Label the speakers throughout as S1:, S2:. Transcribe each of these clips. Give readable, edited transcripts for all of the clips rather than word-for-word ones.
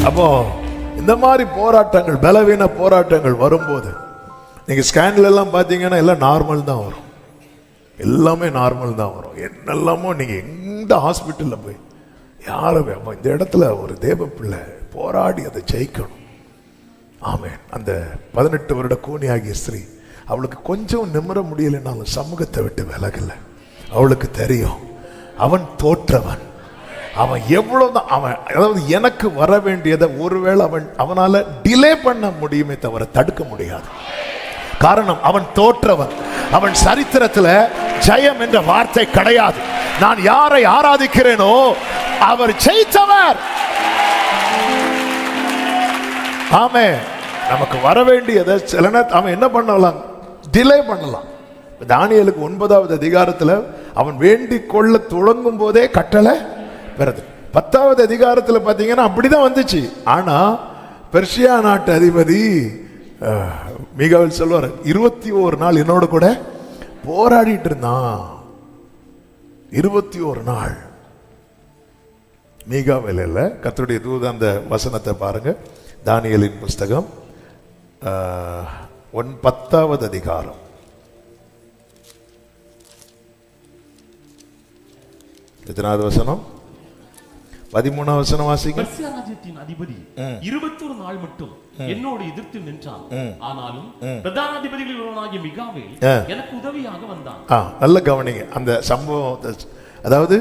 S1: அப்போ இந்த மாதிரி போராட்டங்கள், பலவீன போராட்டங்கள் வரும்போது நீங்க ஸ்கேன்ல எல்லாம் பார்த்தீங்கன்னா எல்லாம் நார்மல் தான் வரும், எல்லாமே நார்மல் தான் வரும். என்னெல்லாமோ நீங்க எந்த ஹாஸ்பிட்டல்ல போய் யாருமே இந்த இடத்துல ஒரு தேவ பிள்ளை போராடி அதை ஜெயிக்கணும். ஆமென். அந்த 18 வருட கூனி ஆகிய ஸ்திரீ, அவளுக்கு கொஞ்சம் நிமிர முடியலைன்னாலும் சமூகத்தை விட்டு விலகல. அவளுக்கு தெரியும் அவன் தோற்றவன், அவன் எவ்வளவுதான் அவன், அதாவது எனக்கு வர வேண்டியதை ஒருவேளை அவனால டிலே பண்ண முடியுமே தவிர தடுக்க முடியாது. காரணம், அவன் தோற்றவன். அவன் சரித்திரத்துல ஜெயம் என்ற வார்த்தை கிடையாது. நான் யாரை ஆராதிக்கிறேனோ அவர் ஜெயித்தவர். ஆமே. நமக்கு வர வேண்டியதை சில நேரம் அவன் என்ன பண்ணலாம், டிலே பண்ணலாம். தானியேலுக்கு 9வது அதிகாரத்துல அவன் வேண்டிக் கொள்ள தொடங்கும் போதே கட்டளை வருது. 10வது அதிகாரத்துல பாத்தீங்கன்னா அப்படிதான் வந்துச்சு. ஆனா பெர்ஷியா நாட்டு அதிபதி மீகாவேல் சொல்வார், 21 நாள் என்னோட கூட போராடிட்டு இருந்தான். 21 நாள். மீகாவேல் இல்ல, கர்த்தருடைய தூதன். அந்த வசனத்தை பாருங்க, தானியேலின் புஸ்தகம் 10வது அதிகாரம். எத்தனாவது வசனம்? 13வது வசனம் வாசிங்க.
S2: பெர்சியா ராஜ்யத்தின் அதிபதி 21 நாள் மட்டும் என்னோடு எதிர்த்து நின்றான். ஆனாலும் பிரதானாதிபதிகளில் ஒருவனாகிய மிகாவேல் எனக்கு உதவியாக வந்தான்.
S1: நல்ல கவனிங்க அந்த சம்பவம். அதாவது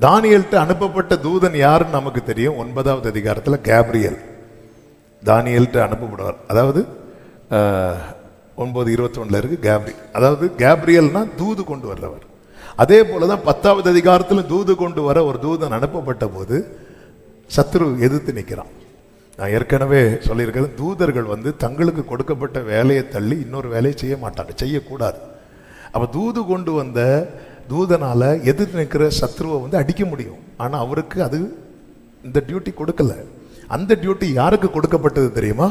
S1: தானியேல்ட்ட அனுப்பப்பட்ட தூதன் யாருன்னு நமக்கு தெரியும். 9வது அதிகாரத்தில் கேப்ரியல் தானியேல்ட்ட அனுப்பப்படுவார். அதாவது 9:21 இருக்கு கேப்ரியல். அதாவது கேப்ரியல்னா தூது கொண்டு வர்றவர். அதே போலதான் 10வது அதிகாரத்தில் தூது கொண்டு வர ஒரு தூதன் அனுப்பப்பட்ட போது சத்ரு எதிர்த்து நிற்கிறான். நான் ஏற்கனவே சொல்லியிருக்கிறது, தூதர்கள் தங்களுக்கு கொடுக்கப்பட்ட வேலையை தள்ளி இன்னொரு வேலையை செய்ய மாட்டாங்க, செய்யக்கூடாது. அப்ப தூது கொண்டு வந்த தூதனால எதிர்த்து நிற்கிற சத்ருவை அடிக்க முடியும். ஆனா அவருக்கு அது இந்த டியூட்டி கொடுக்கல. அந்த டியூட்டி யாருக்கு கொடுக்கப்பட்டது தெரியுமா?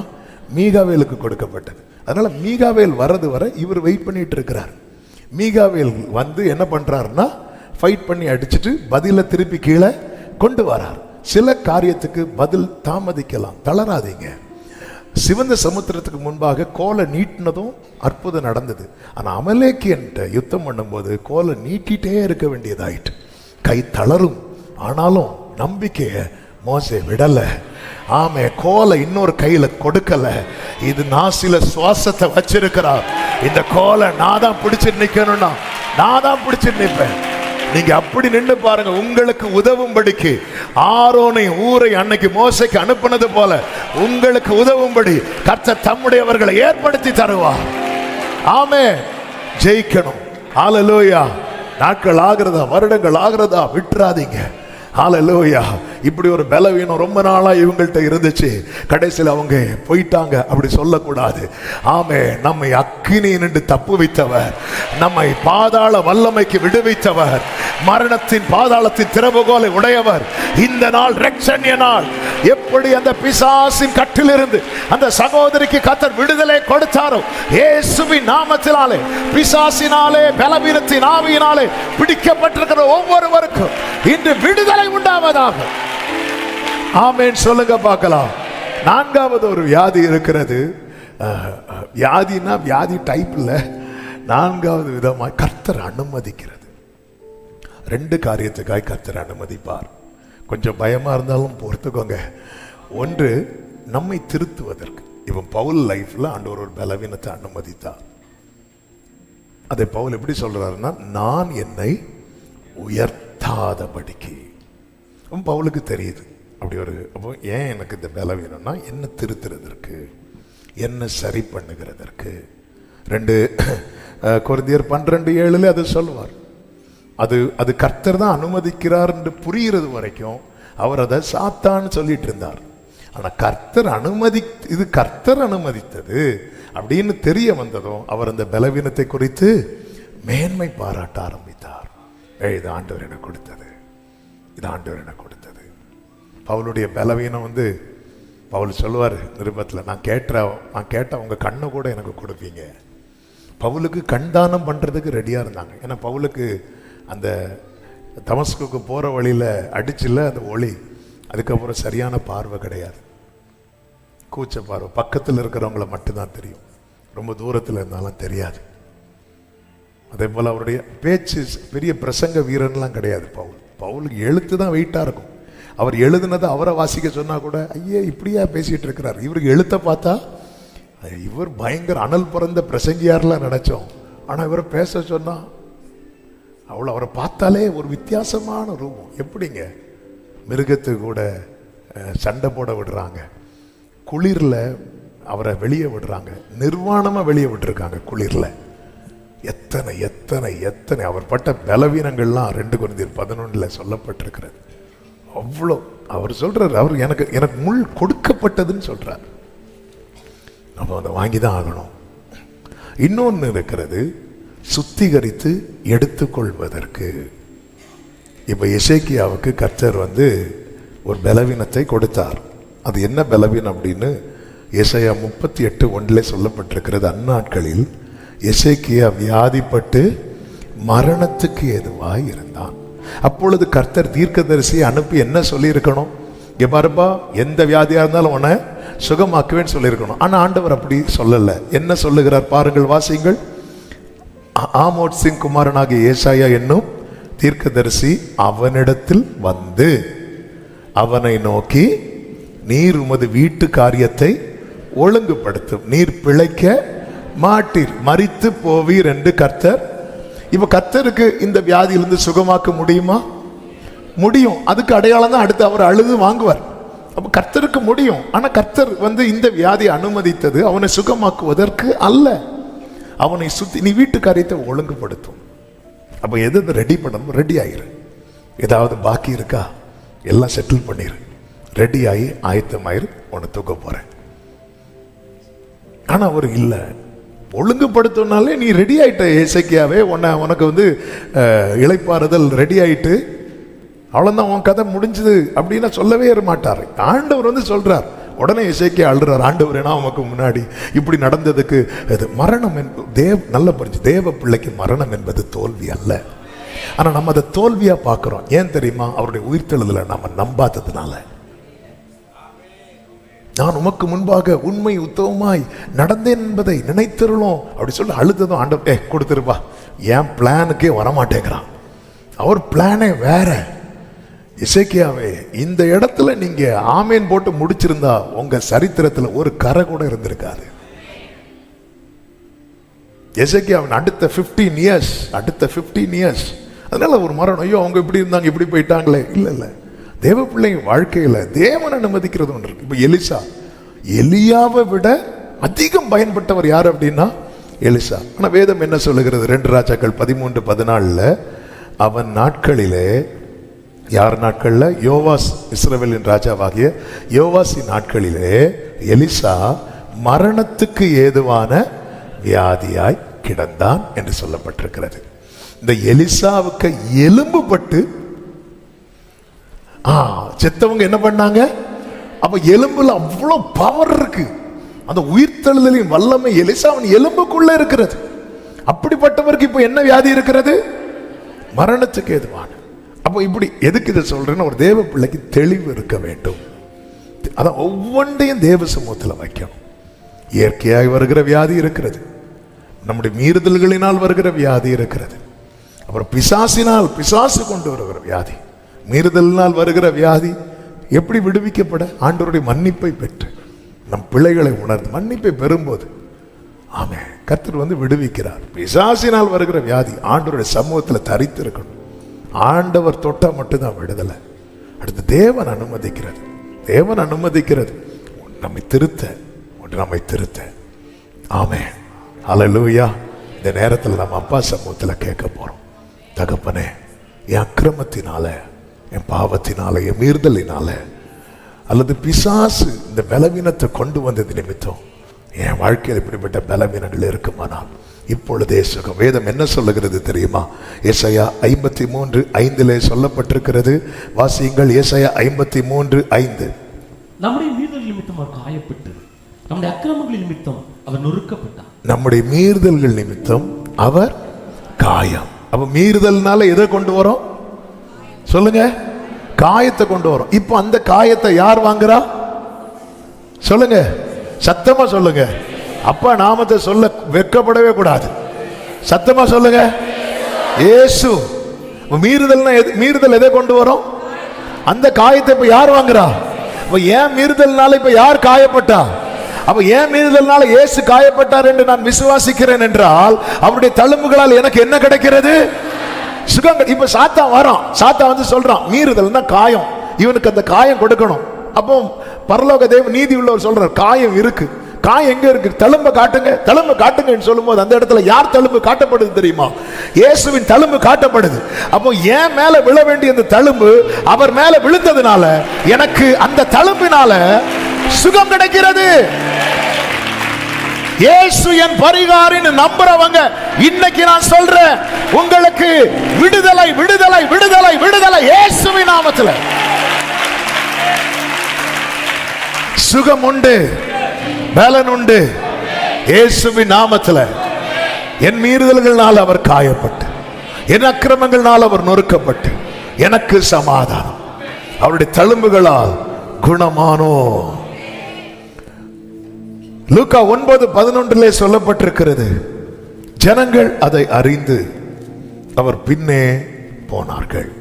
S1: மீகாவேலுக்கு கொடுக்கப்பட்டது. அதனால மீகாவேல் வர்றது வரை இவர் வெயிட் பண்ணிட்டு இருக்கிறார். மீகாவேல் என்ன பண்றாருன்னா ஃபைட் பண்ணி அடிச்சுட்டு பதில திருப்பி கீழே கொண்டு வரார். சில காரியத்துக்கு பதில் தாமதிக்கலாம், தளராதீங்க. சிவந்த சமுத்திரத்துக்கு முன்பாக கோலை நீட்டினதும் அற்புதம் நடந்தது. ஆனா அமலேக்கியன் யுத்தம் பண்ணும்போது கோலை நீட்டிட்டே இருக்க வேண்டியதாயிட்டு. கை தளரும், ஆனாலும் நம்பிக்கைய மோசே விடல. ஆமே, கோலை இன்னொரு கையில கொடுக்கல. இது நாசில சுவாசத்தை வச்சிருக்கிறார். இந்த கோலை நான் தான் பிடிச்சிட்டு நிக்கணும்னா நான் தான் பிடிச்சிட்டு நிற்பேன். நீங்க அப்படி நின்று பாருங்க. உங்களுக்கு உதவும்படிக்கு ஆரோனை ஊரை அன்னைக்கு மோசைக்கு அனுப்பினது போல உங்களுக்கு உதவும்படி கர்த்தர் தம்முடையவர்களை ஏற்படுத்தி தருவார். ஆமே, ஜெயிக்கணும். ஹல்லேலூயா. நாட்கள் ஆகிறதா, வருடங்கள் ஆகிறதா, விட்டுறாதீங்க. ஹல்லேலூயா. இப்படி ஒரு பலவீனம் ரொம்ப நாளா இவங்கள்ட்ட இருந்துச்சு, கடைசியில் அவங்க போயிட்டாங்க அப்படி சொல்லக்கூடாது. ஆமே, நம்மை அக்கினி நின்று தப்பு வைத்தவர், நம்மை பாதாள வல்லமைக்கு விடுவித்தவர், மரணத்தின் பாதாளத்தின் திறவுகோலை உடையவர். இந்த நாள் ரட்சணிய நாள். எப்படி அந்த பிசாசின் கட்டிலிருந்து அந்த சகோதரிக்கு கர்த்தர் விடுதலை கொடுத்தாரோ, இயேசுவின் நாமத்தினாலே பிசாசினாலே பலவீனத்தின் ஆவியினாலே பிடிக்கப்பட்டிருக்கிற ஒவ்வொருவருக்கும் இன்று விடுதலை உண்டாவதாக. ஆமென் சொல்லுங்க பார்க்கலாம். 4வது ஒரு வியாதி இருக்கிறது. வியாதினா வியாதி டைப் இல்ல, 4வது விதமாய் கர்த்தர் அனுமதிக்கிறது. 2 காரியத்துக்காய் கர்த்தர் அனுமதிப்பார். கொஞ்சம் பயமா இருந்தாலும் பொறுத்துக்கோங்க. ஒன்று, நம்மை திருத்துவதற்கு. இவன் பவுல் லைஃப்ல ஆண்டவர் ஒரு பலவீனத்தை அனுமதித்தார். அதை பவுல் எப்படி சொல்றாருன்னா, நான் என்னை உயர்த்தாதபடிக்கு. பவுலுக்கு தெரியுது அப்படி ஒரு. அப்போ ஏன் எனக்கு இந்த பலவீனம்னா, என்ன திருத்துறதற்கு, என்ன சரி பண்ணுகிறதற்கு. 2 கொரிந்தியர் 12:7 அது சொல்லுவார். அது கர்த்தர் தான் அனுமதிக்கிறார் என்று புரிகிறது வரைக்கும் அவர் அதை சாத்தான்னு சொல்லிட்டு இருந்தார். ஆனா கர்த்தர் இது கர்த்தர் அனுமதித்தது அப்படின்னு தெரிய வந்ததும் அவர் அந்த பலவீனத்தை குறித்து மேன்மை பாராட்ட ஆரம்பித்தார். இது ஆண்டவர் எனக்கு கொடுத்தது, இது ஆண்டவர் எனக்கு கொடுத்தது. பவுலுடைய பலவீனம் பவுல் சொல்லுவார் நிருபத்தில், நான் கேட்ட உங்க கண்ணை கூட எனக்கு கொடுப்பீங்க. பவுலுக்கு கண் தானம் பண்றதுக்கு ரெடியா இருந்தாங்க. ஏன்னா பவுலுக்கு அந்த தமஸ்குக்கு போற வழியில அடிச்சுல அந்த ஒளி, அதுக்கப்புறம் சரியான பார்வை கிடையாது. கூச்ச பார்வை பக்கத்தில் இருக்கிறவங்கள மட்டும்தான் தெரியும், ரொம்ப தூரத்தில் இருந்தாலும் தெரியாது. அதே போல் அவருடைய பேச்சு பெரிய பிரசங்க வீரன்லாம் கிடையாது. பவுலுக்கு எழுத்து தான் வெயிட்டாக இருக்கும். அவர் எழுதுனதை அவரை வாசிக்க சொன்னா கூட ஐயே இப்படியா பேசிட்டு இருக்கிறார். இவருக்கு எழுத்த பார்த்தா இவர் பயங்கர அனல் பிறந்த பிரசங்கியார்லாம் நினைச்சோம். ஆனால் இவரை பேச சொன்னா அவ்வளோ, அவரை பார்த்தாலே ஒரு வித்தியாசமான ரூபம். எப்படிங்க மிருகத்து கூட சண்டை போட விடுறாங்க, குளிரில் அவரை வெளியே விடுறாங்க, நிர்வாணமாக வெளியே விட்டுருக்காங்க குளிரில். எத்தனை எத்தனை எத்தனை அவர் பட்ட பலவீனங்கள்லாம் 2 கொரிந்தியர் 11 சொல்லப்பட்டிருக்கிறது. அவ்வளோ அவர் சொல்றாரு, அவர் எனக்கு முள் கொடுக்கப்பட்டதுன்னு சொல்றார். நம்ம அதை வாங்கி தான் ஆகணும். இன்னொன்று இருக்கிறது, சுத்திகரித்து எடுத்துக்கொள்வதற்கு. இப்போ எசேக்கியாவுக்கு கர்த்தர் ஒரு பலவீனத்தை கொடுத்தார். அது என்ன பலவீனம் அப்படின்னு ஏசாயா 38:1 சொல்லப்பட்டிருக்கிறது. அந்நாட்களில் எசேக்கியா வியாதிப்பட்டு மரணத்துக்கு ஏதுவாய் இருந்தான். அப்பொழுது கர்த்தர் தீர்க்கதரிசியை அனுப்பி என்ன சொல்லி-இருக்கணும்? இங்க பாருப்பா, எந்த வியாதியா இருந்தாலும் உன்னை சுகமாக்குவேன்னு சொல்லியிருக்கணும். ஆனா ஆண்டவர் அப்படி சொல்லல. என்ன சொல்லுகிறார் பாருங்கள், வாசிங்கள். ஆமோத் சிங் குமாரனாகிய ஏசாயா என்னும் தீர்க்கதரிசி அவனிடத்தில் வந்து அவனை நோக்கி, நீர் உமது வீட்டு காரியத்தை ஒழுங்குபடுத்தும், நீர் பிழைக்க மாட்டீர், மரித்து போவீர் என்று கர்த்தர். இப்ப கர்த்தருக்கு இந்த வியாதியிலிருந்து சுகமாக்க முடியுமா? முடியும். அதுக்கு அடையாளம் தான் அடுத்து அவர் அழுது வாங்குவார். அப்ப கர்த்தருக்கு முடியும். ஆனா கர்த்தர் இந்த வியாதியை அனுமதித்தது அவனை சுகமாக்குவதற்கு அல்ல, அவனை சுத்தி நீ வீட்டு காரியத்தை ஒழுங்குபடுத்தும். அப்ப எது ரெடி பண்ணணும், ரெடி ஆயிரு. ஏதாவது பாக்கி இருக்கா, எல்லாம் செட்டில் பண்ணிரு, ரெடி ஆகி ஆயத்தமாயிரு, உன்னை தூக்க போறேன். ஆனா அவர் இல்லை, ஒழுங்குபடுத்தினாலே நீ ரெடி ஆயிட்ட எசேக்கியாவே, உனக்கு இளைப்பாறுதல் ரெடி ஆயிட்டு அவ்வளவுதான், உன் கதை முடிஞ்சது அப்படின்னு சொல்லவே மாட்டார். ஆண்டவர் சொல்றார். உடனே எசேக்கியா அழுறார், ஆண்டவர் ஏன்னா உமக்கு முன்னாடி இப்படி நடந்ததுக்கு மரணம் என்பது நல்ல புரிஞ்சு, தேவ பிள்ளைக்கு மரணம் என்பது தோல்வி அல்ல. ஆனா நம்ம அதை தோல்வியா பார்க்கிறோம். ஏன் தெரியுமா? அவருடைய உயிர்த்தெழுதலை நம்ம நம்பாததுனால. நான் உமக்கு முன்பாக உண்மை உத்தவமாய் நடந்தேன் என்பதை நினைத்திருளோம் அப்படி சொல்லி அழுத்ததும் ஆண்டவர் கொடுத்துருப்பா, என் பிளானுக்கே வரமாட்டேங்கிறான். அவர் பிளானே வேற. எசேக்கியாவே, இந்த இடத்துல நீங்க ஆமேன் போட்டு முடிச்சிருந்தா உங்க சரித்திரத்துல ஒரு கரை கூட இருந்திருக்காது. எசேக்கியாவின் அடுத்த 15 இயர்ஸ் அதனால ஒரு மரணம், ஐயோ அவங்க இப்படி இருந்தாங்க இப்படி போயிட்டாங்களே, இல்ல இல்ல, தேவ பிள்ளைங்க வாழ்க்கையில தேவனை அனுமதிக்கிறது ஒன்று இருக்கு. இப்ப எலிசா, எலியாவை விட அதிகம் பயன்பட்டவர் யார் அப்படின்னா எலிசா. ஆனா வேதம் என்ன சொல்லுகிறது? 2 ராஜாக்கள் 13:14 அவன் நாட்களிலே, யார் நாட்கள்ல? யோவாஸ், இஸ்ரவேலின் ராஜாவாகிய யோவாசின் நாட்களிலே எலிசா மரணத்துக்கு ஏதுவான வியாதியாய் கிடந்தான் என்று சொல்லப்பட்டிருக்கிறது. இந்த எலிசாவுக்கு எலும்பு பட்டு செத்தவங்க என்ன பண்ணாங்க? அப்ப எலும்புல அவ்வளவு பவர் இருக்கு. அந்த உயிர்த்தெழுதலின் வல்லமை எலிசாவின் எலும்புக்குள்ள இருக்கிறது. அப்படிப்பட்டவருக்கு இப்ப என்ன வியாதி இருக்கிறது? மரணத்துக்கு ஏதுவான. அப்போ இப்படி எதுக்கு இதை சொல்றேன்னு, ஒரு தேவ பிள்ளைக்கு தெளிவு இருக்க வேண்டும். அதான் ஒவ்வொன்றையும் தேவ சமூகத்தில் வைக்கணும். இயற்கையாக வருகிற வியாதி இருக்கிறது, நம்முடைய மீறுதல்களினால் வருகிற வியாதி இருக்கிறது, அப்புறம் பிசாசு கொண்டு வருகிற வியாதி, மீறுதலினால் வருகிற வியாதி. எப்படி விடுவிக்கப்பட? ஆண்டவருடைய மன்னிப்பை பெற்று நம் பிள்ளைகளை உணர்ந்து மன்னிப்பை பெறும்போது ஆமென், கர்த்தர் விடுவிக்கிறார். பிசாசினால் வருகிற வியாதி ஆண்டவருடைய சமூகத்தில் தரித்து இருக்கணும். ஆண்டவர் தொட்டா மட்டும்தான் விடுதலை. அடுத்து தேவன் அனுமதிக்கிறது நம்மை திருத்த. ஆமென், ஹல்லேலூயா. இந்த நேரத்தில் நம்ம அப்பா சமூகத்தில் கேட்க போறோம். தகப்பனே, என் அக்கிரமத்தினால, என் பாவத்தினால, என் மீறுதலினால அல்லது பிசாசு இந்த பலவீனத்தை கொண்டு வந்தது நிமித்தம் என் வாழ்க்கையில் இப்படிப்பட்ட பலவீனங்கள் இருக்குமானால் இப்பொழுதே சுகம். வேதம் என்ன சொல்லுகிறது தெரியுமா? ஏசாயா 53:5 சொல்லப்பட்டிருக்கிறது. வாசியுங்கள். ஏசாயா 53:5.
S2: நம்முடைய மீறுதல் நிமித்தம் அவர் காயப்பட்டு, நம்முடைய அக்கிரமங்கள் நிமித்தம் அவர் நொறுக்கப்பட்டார்.
S1: நம்முடைய மீறுதல்கள் நிமித்தம் அவர் காயம். அப்ப மீறுதல்னால எதை கொண்டு வரோம் சொல்லுங்க? காயத்தை கொண்டு வரோம். இப்போ அந்த காயத்தை யார் வாங்குறா? சொல்லுங்க, சத்தமா சொல்லுங்க. அப்பா நாமத்தை சொல்ல வெட்கப்படவே கூடாது. சத்தமா சொல்லுங்க, இயேசு. மீறுதல் எதை கொண்டு வரும்? அந்த காயத்தை இப்ப யார் வாங்குறா? அப்ப ஏன் மீறுதல்னால இப்ப யார் காயப்பட்டா? அப்ப ஏன் மீறுதல்னால இயேசு காயப்பட்டார் என்று நான் விசுவாசிக்கிறேன் என்றால் அவருடைய தழும்புகளால் எனக்கு என்ன கிடைக்கிறது? சுகங்கள். இப்ப சாத்தான் வரான், சாத்தான் வந்து சொல்றான் மீறுதல்னா காயம், இவனுக்கு அந்த காயம் கொடுக்கணும். அப்போ பரலோக தேவ நீதி உள்ளவர் சொல்றார், காயம் இருக்கு. காயம் எங்க இருக்கு? தழும்ப காட்டுங்க, தழும்ப காட்டுங்கன்னு சொல்லும்போது அந்த இடத்துல யார் தழும்பு காட்டப்படுது தெரியுமா? இயேசுவின் தழும்பு காட்டப்படுது. அப்போ என் மேல விழ வேண்டிய அந்த தழும்பு அவர் மேல விழுந்ததுனால எனக்கு அந்த தழும்பினால சுகம் கிடைக்கிறது. இயேசு என் பரிகாரின்னு நம்புறவங்க இன்னைக்கு நான் சொல்றேன், உங்களுக்கு விடுதலை, விடுதலை, விடுதலை, விடுதலை இயேசுவின் நாமத்துல. சுகம் உண்டு, பலன் உண்டு இயேசுவின் நாமத்துல. என் மீறுதல்களால் அவர் காயப்பட்டு, என் அக்கிரமங்களால் அவர் நொறுக்கப்பட்டு எனக்கு சமாதானம், அவருடைய தழும்புகளால் குணமானோ. லூக்கா 9:11 சொல்லப்பட்டிருக்கிறது, ஜனங்கள் அதை அறிந்து அவர் பின்னே போனார்கள்.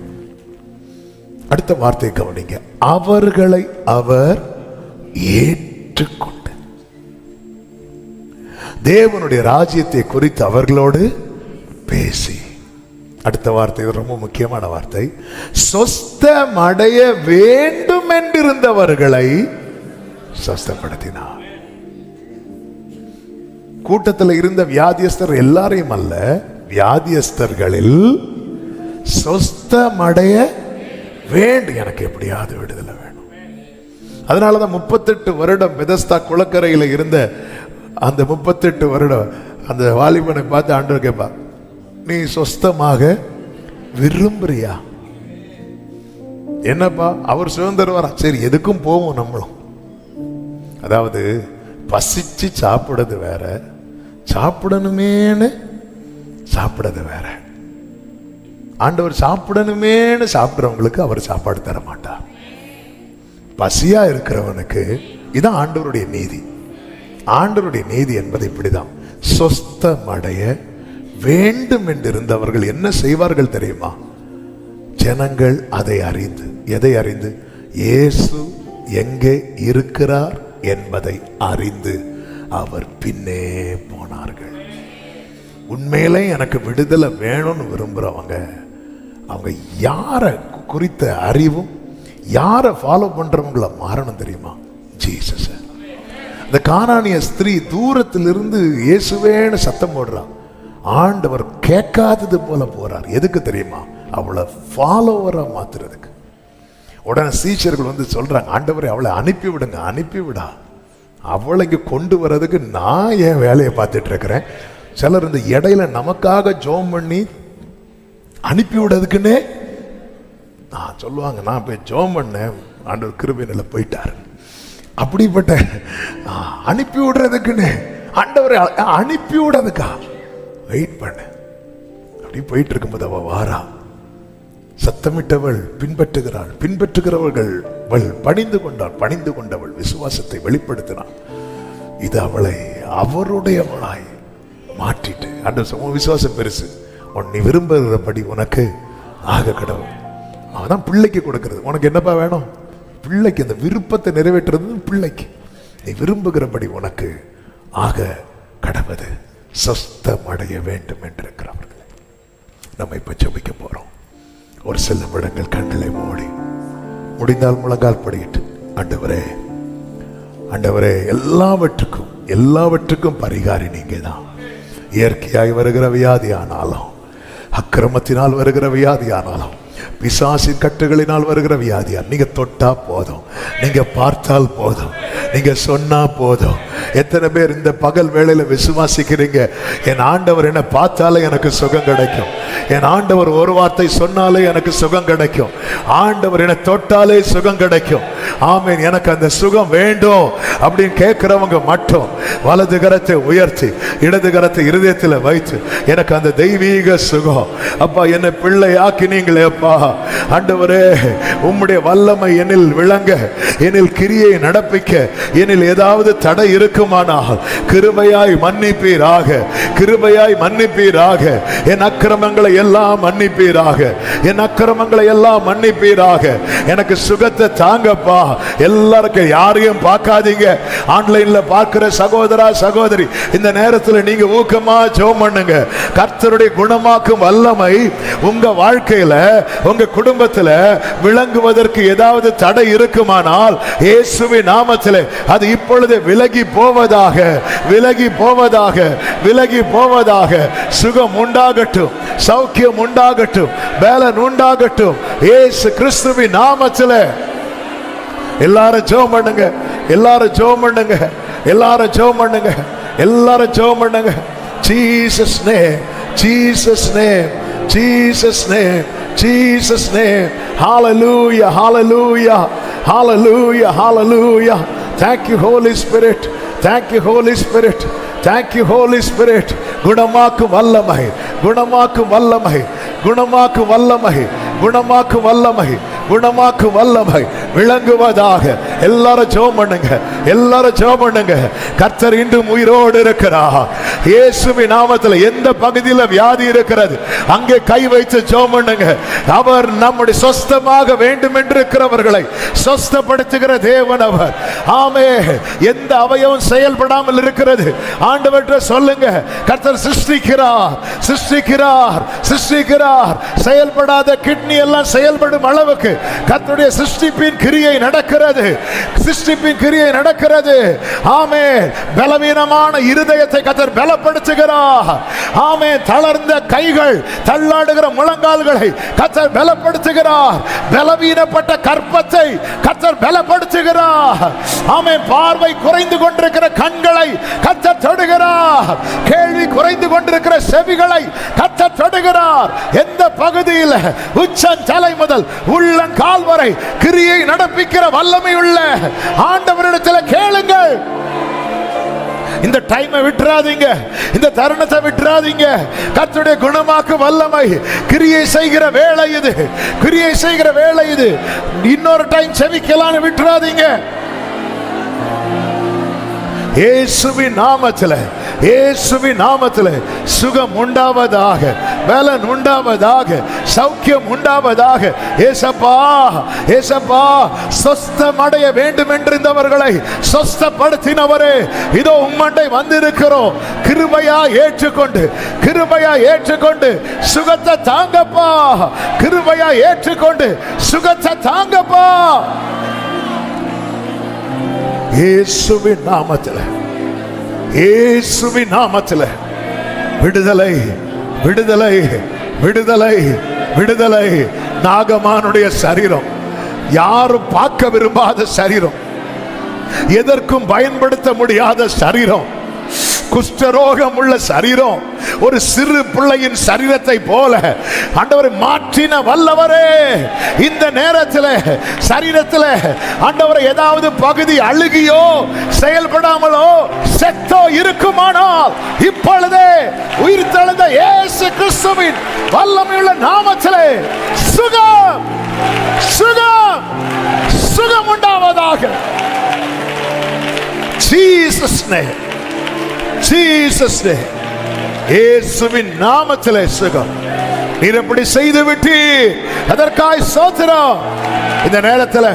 S1: அடுத்த வார்த்தை கவனிங்க, அவர்களை அவர் ஏற்றுக்கொண்டு தேவனுடைய ராஜ்யத்தை குறித்து அவர்களோடு பேசி. அடுத்த வார்த்தை ரொம்ப முக்கியமான வார்த்தை, சொஸ்தமடைய வேண்டும் என்றிருந்தவர்களை சொஸ்தப்படுத்தினார். கூட்டத்தில் இருந்த வியாதியஸ்தர் எல்லாரையும் அல்ல, வியாதியஸ்தர்களில் சொஸ்தமடைய வேண்டும். எனக்கு எப்படியாவது விடுதலை வேணும். அதனாலதான் 38 வருடம் பெதஸ்தா குளக்கரையில் இருந்த அந்த 38 வருடம் அந்த வாலிபனை பார்த்து ஆண்டவர் கேட்பா, நீ சொஸ்தமாக விரும்புறியா? என்னப்பா அவர் சுதந்திரம், சரி எதுக்கும் போவோம் நம்மளும். அதாவது பசிச்சு சாப்பிடுறது வேற, சாப்பிடணுமேனு சாப்பிடுறது வேற. ஆண்டவர் சாப்பிடணுமேனு சாப்பிடுறவங்களுக்கு அவர் சாப்பாடு தர மாட்டார். பசியா இருக்கிறவனுக்கு இதான் ஆண்டவருடைய நீதி. ஆண்டவருடைய நீதி என்பது இப்படிதான், சொஸ்தமடைய வேண்டும் என்றிருந்தவர்கள் என்ன செய்வார்கள் தெரியுமா? ஜனங்கள் அதை அறிந்து, எதை அறிந்து? இயேசு எங்கே இருக்கிறார் என்பதை அறிந்து அவர் பின்னே போனார்கள். உண்மையிலே எனக்கு விடுதலை வேணும்னு விரும்புறவங்க, அவங்க யாரை குறித்த அறிவும் யாரை ஃபாலோ பண்றவங்கள மாறணும் தெரியுமா? ஜீசஸ். இந்த கானானிய ஸ்திரீ தூரத்திலிருந்து இயேசுவேன்னு சத்தம் போடுறான், ஆண்டவர் கேட்காதது போல போறார். எதுக்கு தெரியுமா? அவளை ஃபாலோவரா மாத்துறதுக்கு. உடனே சீஷர்கள் வந்து சொல்றாங்க, ஆண்டவரை அவளை அனுப்பி விடுங்க, அனுப்பி விடா, அவளை இங்க கொண்டு வர்றதுக்கு நான் என் வேலையை பார்த்துட்டு இருக்கிறேன். சிலர் இந்த இடையில நமக்காக ஜோம் பண்ணி அனுப்பி விடுறதுக்குன்னே நான் சொல்லுவாங்க, நான் போய் ஜோம் பண்ணேன், ஆண்டவர் கிருபையில போயிட்டாரு. அப்படிப்பட்ட அனுப்பி விடுறதுக்குன்னு ஆண்டவரை அனுப்பி விடுறதுக்கா வெயிட் பண்ண. அப்படி போயிட்டு இருக்கும்போது அவ வாரா, சத்தமிட்டவள் பின்பற்றுகிறாள், பின்பற்றுகிறவர்கள் பணிந்து கொண்டாள், பணிந்து கொண்டவள் விசுவாசத்தை வெளிப்படுத்தினாள். இது அவளை அவருடையவளாய் மாற்றிட்டு, ஆண்டவர் விசுவாசம் பெருசு, நீ விரும்புகிறபடி உனக்கு ஆக கடவுள். அவதான் பிள்ளைக்கு கொடுக்கிறது. உனக்கு என்னப்பா வேணும்? பிள்ளைக்கு அந்த விருப்பத்தை நிறைவேற்றுறது பிள்ளைக்கு. நீ விரும்புகிறபடி உனக்கு ஆக கடவுது. சொஸ்தமடைய வேண்டும் என்றிருக்கிறவர்கள் நம்ம இப்ப ஜெபிக்க போறோம். ஒரு சில நிமிடங்கள் கண்களை மூடி, முடிந்தால் முழங்கால் படிக்கிட்டு, ஆண்டவரே, ஆண்டவரே, எல்லாவற்றுக்கும் பரிகாரி நீங்க தான். இயற்கையாய் வருகிற வியாதி ஆனாலும், அக்கிரமத்தினால் வருகிற வியாதி ஆனாலும், பிசாசின் கட்டுகளினால் வருகிற வியாதியா, நீங்க தொட்டா போதும், நீங்க பார்த்தால் போதும், நீங்க சொன்னா போதும். எத்தனை பேர் இந்த பகல் வேளையில விசுவாசிக்கிறீங்க? என் ஆண்டவர் என்ன பார்த்தாலே எனக்கு சுகம் கிடைக்கும், என் ஆண்டவர் ஒரு வார்த்தை சொன்னாலே எனக்கு சுகம் கிடைக்கும், ஆண்டவர் என்ன தொட்டாலே சுகம் கிடைக்கும். ஆமீன். எனக்கு அந்த சுகம் வேண்டும் அப்படின்னு கேட்கிறவங்க மட்டும் வலது கரத்தை உயர்த்தி இடது கரத்தை இருதயத்தில் வைத்து, எனக்கு அந்த தெய்வீக சுகம் அப்பா, என்னை பிள்ளை ஆக்கினீங்களே அப்பா, ஆண்டவரே உம்முடைய வல்லமை என்னில் விளங்க, என்னில் கிரியை நடப்பிக்க என்னில் ஏதாவது தடை இருக்குமானால் கிருபையாய் மன்னிப்பீராக, கிருபையாய் மன்னிப்பீராக. என் அக்கிரமங்களை எல்லாம் மன்னிப்பீராக, என் அக்கிரமங்களை எல்லாம் மன்னிப்பீராக. எனக்கு சுகத்தை தாங்கப்பா. எல்லாருக்கும் யாரையும் பார்க்காதீங்க. ஆன்லைன்ல பார்க்கிற சகோதரா சகோதரி, இந்த நேரத்தில் நீங்க ஊக்கமா ஜெபம் பண்ணுங்க. கர்த்தருடைய குணமாக்கும் வல்லமை உங்க வாழ்க்கையில உங்க குடும்பத்தில் விளங்குவதற்கு ஏதாவது தடை இருக்குமானால் இயேசுவின் நாமத்திலே அது இப்பொழுது விலகி போவதாக, விலகி போவதாக, விலகி போவதாக. சுகம் உண்டாகட்டும், சௌக்கியம் உண்டாகட்டும், பலன் உண்டாகட்டும் இயேசு கிறிஸ்துவின் நாமத்திலே. எல்லாரும் ஜெபம் பண்ணுங்க, எல்லாரும் ஜெபம் பண்ணுங்க, எல்லாரும் ஜெபம் பண்ணுங்க, எல்லாரும் ஜெபம் பண்ணுங்க. Jesus name, Jesus name, Jesus name, Jesus name. Hallelujah, hallelujah, hallelujah, hallelujah. Thank you Holy Spirit, thank you Holy Spirit, thank you Holy Spirit. குணமாக்கும் வல்லமை, குணமாக்கும் வல்லமை, குணமாக்கும் வல்லமை, குணமாக்கும் வல்லமை, குணமாக்கும் வல்லமை விளங்குவதாக. எல்லாரும் ஜெபம் பண்ணுங்க, எல்லாரும் ஜெபம் பண்ணுங்க. கர்த்தர் இன்றும் உயிரோடு இருக்கிறார். இயேசுவின் நாமத்தில் எந்த பகுதியில் வியாதி இருக்கிறது அங்கே கை வைத்து ஜெபம் பண்ணுங்க. அவர் நம்முடைய சொஸ்தமாக வேண்டும் என்று இருக்கிறவர்களை சொஸ்தப்படுத்துகிற தேவன் அவர். ஆமென். எந்த அவயவம் செயல்படாமல் இருக்கிறது ஆண்டவர்கிட்ட சொல்லுங்க. கர்த்தர் சிருஷ்டிக்கிறார், சிருஷ்டிக்கிறார், சிருஷ்டிக்கிறார். செயல்படாத கிட்னி எல்லாம் செயல்படும் அளவுக்கு கர்த்தருடைய சிருஷ்டிப்பின் கிரியை நடக்கிறது, சிருஷ்டிப்பின் கிரியை நடக்கிறது. ஆமென். பலவீனமான இருதயத்தை கர்த்தர் பலப்படுத்துகிறார். ஆமென். தளர்ந்த கைகள், தள்ளாடுகிற முழங்கால்களை கர்த்தர் பலப்படுத்துகிறார். பலவீனப்பட்ட கற்பத்தை கர்த்தர் பலப்படுத்துகிறார். ஆமென். பார்வை குறைந்து கொண்டிருக்கிற கண்களை கர்த்தர் தொடுகிறார். கேள்வி குறைந்து கொண்டிருக்கிற செவிகளை கர்த்தர் தொடுகிறார். எந்த பகுதியில் உச்சம் தலை முதல் உள்ளங்கால் வரை கிரியை நடப்பிக்கிற வல்லமை உள்ள ஆண்டவரிடத்தில் கேளுங்கள். இந்த டைமை விட்டுறாதீங்க, இந்த தருணத்தை விட்டுறாதீங்க. கர்த்தருடைய குணமாக்கு வல்லமை கிரியை செய்கிற வேளை இது, கிரியை செய்கிற வேளை இது. இன்னொரு டைம் செவிக்கலான்னு விட்டுறாதீங்க. இயேசுவின் நாமத்தில், இயேசுவின் நாமத்தில் சுகம் உண்டாவதாக, பலன் உண்டாவதாக, சௌக்கியம் உண்டாவதாக. ஏசப்பா, ஏசப்பா, சொஸ்தம் அடைய வேண்டும் என்றிருந்தவர்களை சொஸ்தப்படுத்தினவரே, இதோ உம்மண்டை வந்திருக்கிறோம். கிருபையா ஏற்றுக்கொண்டு, கிருபையா ஏற்றுக்கொண்டு சுகத்தை தாங்கப்பா, கிருபையா ஏற்றுக்கொண்டு சுகத்தை தாங்கப்பா. இயேசுவின் நாமத்தில், இயேசுவின் நாமத்தில் விடுதலை, விடுதலை, விடுதலை, விடுதலை. நாகமானுடைய சரீரம், யாரும் பார்க்க விரும்பாத சரீரம், எதற்கும் பயன்படுத்த முடியாத சரீரம், குஷ்டரோகம் உள்ள சரீரம், ஒரு சிறு பிள்ளையின் சரீரத்தை போல ஆண்டவரை மாற்றின வல்லவரே. இந்த நேரத்தில் சரீரத்தில் ஆண்டவரை ஏதாவது பகுதி அழுகியோ செயல்படாமலோ செத்தோ இருக்குமானால் இப்பொழுதே உயிர் தெழுந்த இயேசு கிறிஸ்துவின் வல்லமையுள்ள நாமத்திலே சுகம், சுகம், சுகம் உண்டாவதாக. Jesus name, Jesus name. இயேசுவின் நாமத்திலே சுகம். நீர் எப்படி செய்து விட்டு அதற்காய் ஸ்தோத்திரம். இந்த நேரத்தில்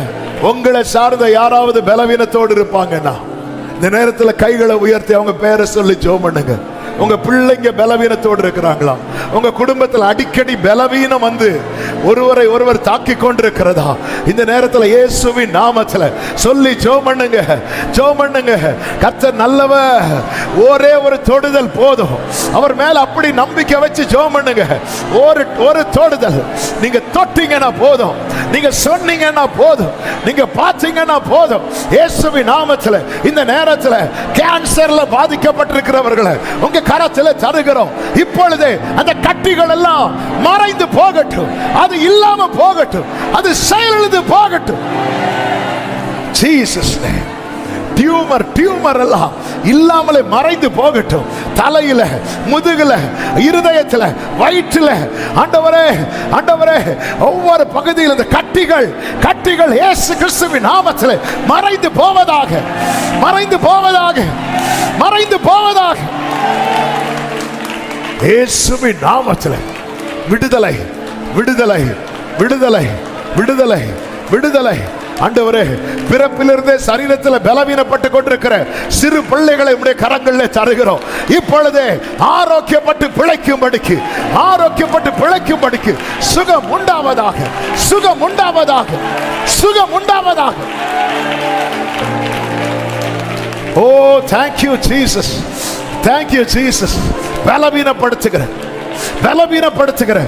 S1: உங்களை சார்ந்த யாராவது பலவீனத்தோடு இருப்பாங்கன்னா இந்த நேரத்தில் கைகளை உயர்த்தி அவங்க பேரை சொல்லி ஜெபம் பண்ணுங்க. உங்க பிள்ளைங்க பலவீனத்தோடு இருக்கிறாங்களா? உங்க குடும்பத்தில் அடிக்கடி பலவீனம் வந்து ஒருவரை ஒருவர் தாக்கி கொண்டிருக்கிறதா? இந்த நேரத்தில் இயேசுவின் நாமத்தில் சொல்லி ஜெபம் பண்ணுங்க, ஜெபம் பண்ணுங்க. கர்த்தர் நல்லவர். ஒரே ஒரு தொடுதல் போதும். அவர் மேல அப்படி நம்பிக்கை வச்சு ஜெபம் பண்ணுங்க. ஒரு தொடுதல் நீங்க தொட்டீங்கன்னா போதும், நீங்க சொன்னீங்கன்னா போதும், நீங்க பார்த்தீங்கன்னா போதும். இயேசுவின் நாமத்தில் இந்த நேரத்தில் கேன்சர்ல பாதிக்கப்பட்டிருக்கிறவர்களை உங்க கரத்தில் தருகிறோம். இப்பொழுதே அந்த கட்டிகள் எல்லாம் மறைந்து போகட்டும், அது இல்லாம போகட்டும், அது செயலிழந்து போகட்டும். Jesus name. டியூமர் எல்லாம் இல்லாமலே மறைந்து போகட்டும். தலையில, முதுகுல, இருதயத்துல, வயிற்றுல, ஆண்டவரே ஆண்டவரே ஒவ்வொரு பகுதியில் இந்த கட்டிகள் இயேசு கிறிஸ்துவின் நாமத்திலே மறைந்து போவதாக, மறைந்து போவதாக, மறைந்து போவதாக. இயேசுவின் நாமத்திலே விடுதலை, விடுதலை, விடுதலை, விடுதலை, விடுதலை. ஆண்டவரே, பிறப்பிலிருந்தே சரீரத்தில் பலவீனப்பட்டு கொண்டிருக்கிற சிறு பிள்ளைகளை உடைய கரங்களில் தருகிறோம். இப்பொழுதே ஆரோக்கியப்பட்டு பிழைக்கும்படிக்கு, ஆரோக்கியப்பட்டு பிழைக்கும்படிக்கு சுகம் உண்டாவதாக, சுகம் உண்டாவதாக, சுகம் உண்டாவதாக. ஓ தேங்க்யூ ஜீசஸ், தேங்க்யூ ஜீசஸ். பலவீனப்படுத்துகிற, பலவீனப்படுத்துகிற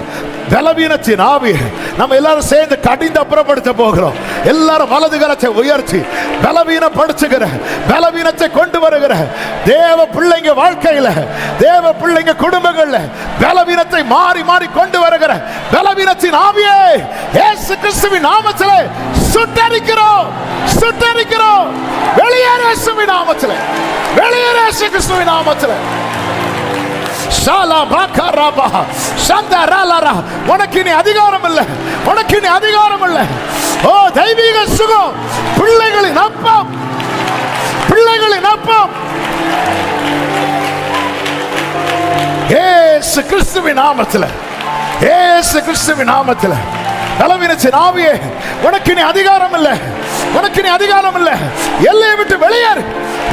S1: பலவீனத்தின் ஆவி நம்ம எல்லாரும் சேர்ந்து கடிந்து அப்புறப்படுத்த போகிறோம். எல்லாரும் வலது கரத்தை உயர்த்தி பலவீனப்படுத்துகிற, பலவீனத்தை கொண்டு வருகிற தேவ பிள்ளைங்க வாழ்க்கையில, தேவ பிள்ளைங்க குடும்பங்கள்ல பலவீனத்தை மாறி மாறி கொண்டு வருகிற பலவீனத்தின் ஆவியை இயேசு கிறிஸ்துவின் நாமத்திலே சுட்டரிக்கிறோம், சுட்டரிக்கிறோம். வெளியேறு இயேசுவின் நாமத்திலே, வெளியேறு இயேசு கிறிஸ்துவின் நாமத்திலே. உனக்கு இனி அதிகாரம் இல்லை, உனக்கு இனி அதிகாரம் இல்லை. ஓ தெய்வீக சுகம், பிள்ளைகளின் அப்பம், பிள்ளைகளின் அப்பம். இயேசு கிறிஸ்துவின் நாமத்திலே, இயேசு கிறிஸ்துவின் நாமத்திலே பலவீனத்தின் ஆவியே உனக்கு இனி அதிகாரம் இல்லை, உனக்கு இனி அதிகாரம் இல்லை. எல்லையை விட்டு வெளியேறு,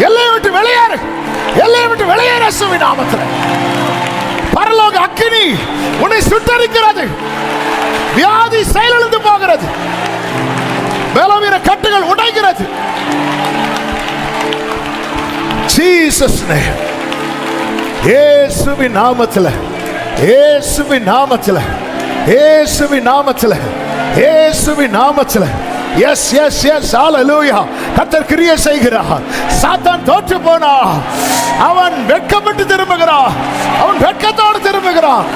S1: எல்லையை விட்டு வெளியேறு, எல்லையை விட்டு வெளியேறு இயேசுவின் நாமத்திலே. பரலோக அக்கினி உன்னை சுட்டரிக்கிறது, வியாதி செயலிழந்து போகிறது, பலவீன கட்டுகள் உடைகிறது. ஜீசஸ் நேம், இயேசுவின் நாமத்திலே, இயேசுவின் நாமத்திலே, இயேசுவின் நாமத்திலே, இயேசுவின் நாமத்திலே. எஸ் எஸ் எஸ் ஹalleluya. கர்த்தர் கிரியை செய்கிறார். சாத்தான் தோற்று போனான், அவன் வெட்கப்பட்டு திரும்புகிறான், அவன் வெட்கத்தோடு திரும்புகிறான்.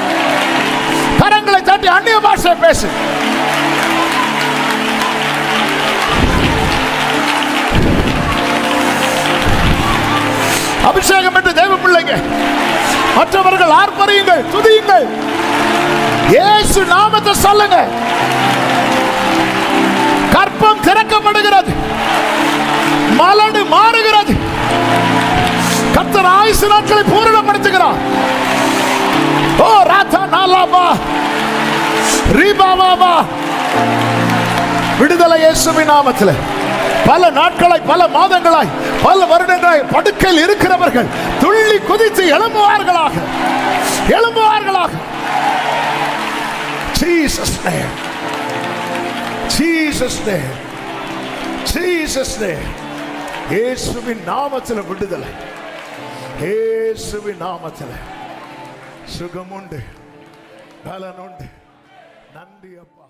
S1: கரங்களை தட்டி அந்நிய பாஷை பேசு. அபிஷேகம் என்று தேவ பிள்ளைங்க, மற்றவர்கள் ஆர்ப்பரியுங்கள், துதியுங்கள், இயேசு நாமத்தை சொல்லுங்க. கற்பம் திறக்கப்படுகிறது, மலடு மாறுகிறது. கர்த்தர் ஆயுசு நாட்களை பூரணப்படுத்துகிறார். ஓ ராதா நாலாபா ரீபாபா. விடுதலை இயேசுவின் நாமத்திலே. பல நாட்களாய், பல மாதங்களாய், பல வருடங்களாய் படுக்கையில் இருக்கிறவர்கள் துள்ளி குதித்து எழும்புவார்களாக, எழும்புவார்களாக. Jesus name, Jesus name, Jesus name. இயேசுவின் நாமத்தில் விடுதலை, இயேசுவின் நாமத்தில் சுகம் உண்டு, பலன் உண்டு. நன்றி அப்பா.